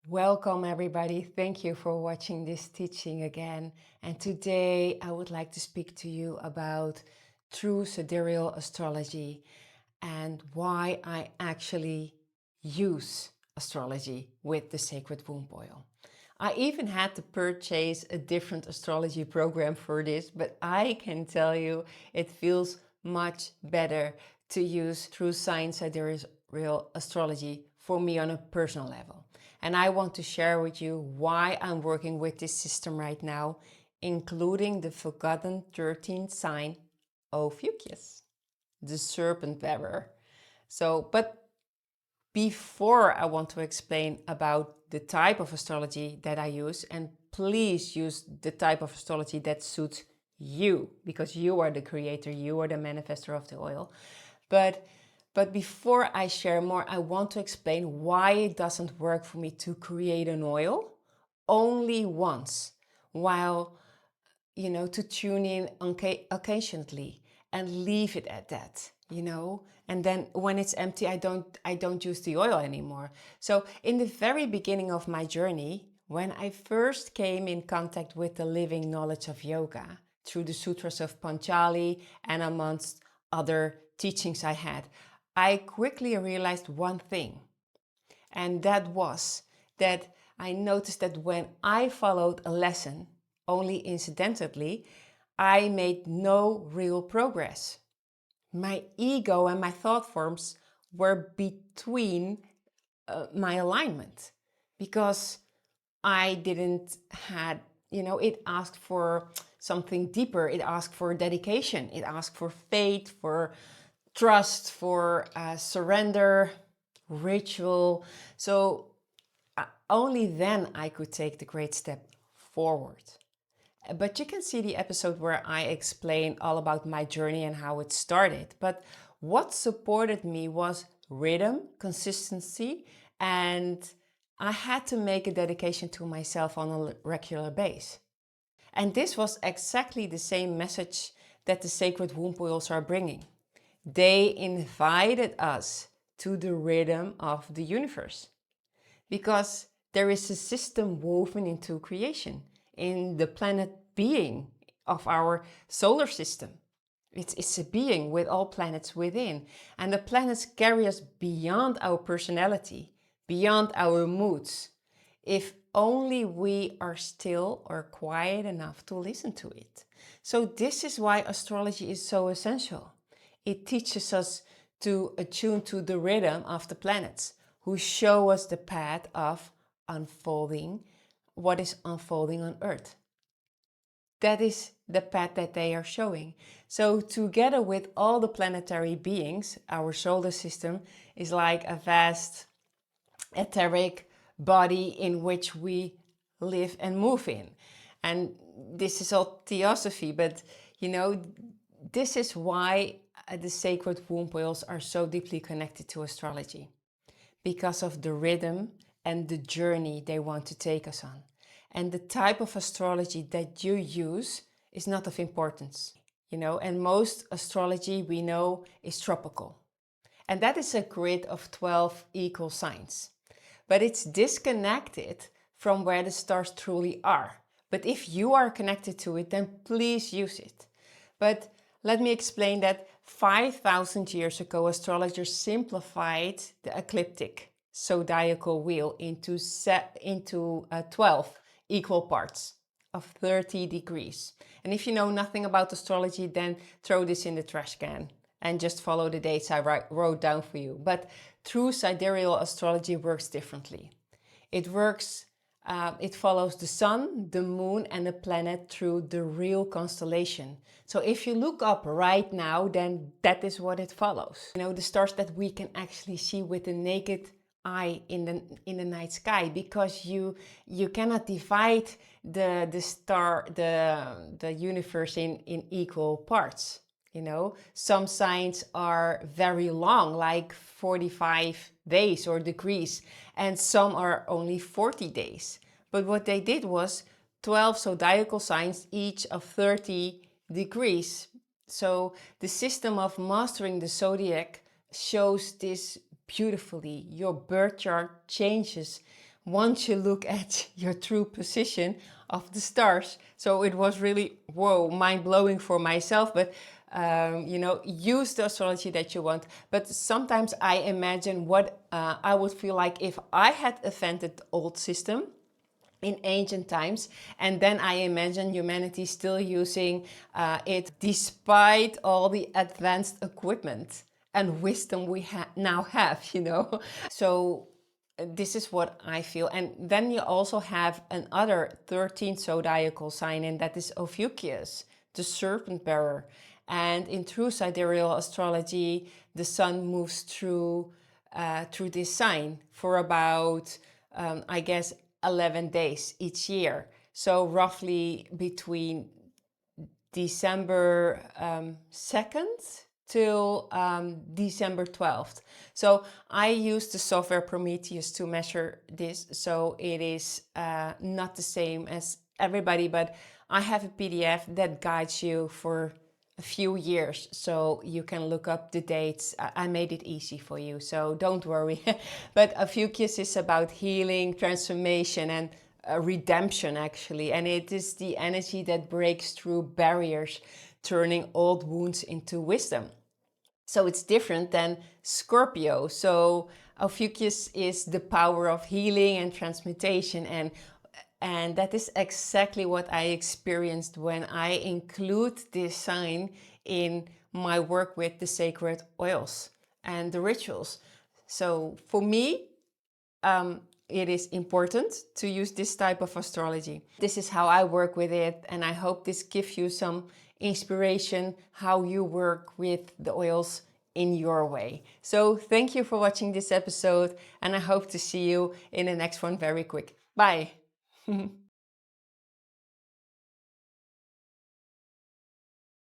Welcome everybody. Thank you for watching this teaching again. And today I would like to speak to you about True Sidereal Astrology and why I actually use astrology with the Sacred Womb Oil. I even had to purchase a different astrology program for this, but I can tell you it feels much better to use True Sidereal Astrology for me on a personal level. And I want to share with you why I'm working with this system right now, including the forgotten 13th sign, Ophiuchus, the serpent bearer. But before I want to explain about the type of astrology that I use, and please use the type of astrology that suits you, because you are the creator, you are the manifester of the oil. But before I share more, I want to explain why it doesn't work for me to create an oil only once, while, to tune in occasionally and leave it at that, and then when it's empty, I don't use the oil anymore. So in the very beginning of my journey, when I first came in contact with the living knowledge of yoga through the sutras of Panchali and amongst other teachings I had, I quickly realized one thing, and that was that I noticed that when I followed a lesson only incidentally, I made no real progress. My ego and my thought forms were between my alignment, because I didn't had, it asked for something deeper. It asked for dedication. It asked for faith, for trust, for surrender, ritual. So only then I could take the great step forward. But you can see the episode where I explain all about my journey and how it started. But what supported me was rhythm, consistency, and I had to make a dedication to myself on a regular basis. And this was exactly the same message that the Sacred Womb Oils are bringing. They invited us to the rhythm of the universe, because there is a system woven into creation, in the planet being of our solar system. It's a being with all planets within, and the planets carry us beyond our personality, beyond our moods, if only we are still or quiet enough to listen to it. So this is why astrology is so essential. It teaches us to attune to the rhythm of the planets, who show us the path of unfolding, what is unfolding on Earth. That is the path that they are showing. So together with all the planetary beings, our solar system is like a vast etheric body in which we live and move in. And this is all theosophy, but this is why the Sacred Womb Oils are so deeply connected to astrology, because of the rhythm and the journey they want to take us on. And the type of astrology that you use is not of importance, and most astrology we know is tropical. And that is a grid of 12 equal signs. But it's disconnected from where the stars truly are. But if you are connected to it, then please use it. But let me explain that 5,000 years ago, astrologers simplified the ecliptic zodiacal wheel into 12 equal parts of 30 degrees. And if you know nothing about astrology, then throw this in the trash can and just follow the dates I wrote down for you. But True Sidereal Astrology works differently. It follows the sun, the moon, and the planet through the real constellation. So if you look up right now, then that is what it follows. The stars that we can actually see with the naked eye in the night sky, because you cannot divide the universe in equal parts. Some signs are very long, like 45 days or degrees, and some are only 40 days. But what they did was 12 zodiacal signs, each of 30 degrees. So the system of mastering the zodiac shows this beautifully. Your birth chart changes once you look at your true position of the stars. So it was really, whoa, mind-blowing for myself, but you know, use the astrology that you want. But sometimes I imagine what I would feel like if I had invented the old system in ancient times, and then I imagine humanity still using it despite all the advanced equipment and wisdom we now have, you know. So this is what I feel. And then you also have another 13th zodiacal sign, and that is Ophiuchus, the serpent bearer. And in true sidereal astrology, the sun moves through this sign for about I guess 11 days each year. So roughly between December 2nd till December 12th. So I use the software Prometheus to measure this. So it is not the same as everybody, but I have a PDF that guides you for a few years, so you can look up the dates. I made it easy for you, so don't worry. But Ophiuchus is about healing, transformation, and redemption, actually. And it is the energy that breaks through barriers, turning old wounds into wisdom. So it's different than Scorpio. So Ophiuchus is the power of healing and transmutation, and that is exactly what I experienced when I include this sign in my work with the sacred oils and the rituals. So for me, it is important to use this type of astrology. This is how I work with it, and I hope this gives you some inspiration how you work with the oils in your way. So thank you for watching this episode, and I hope to see you in the next one very quick. Bye.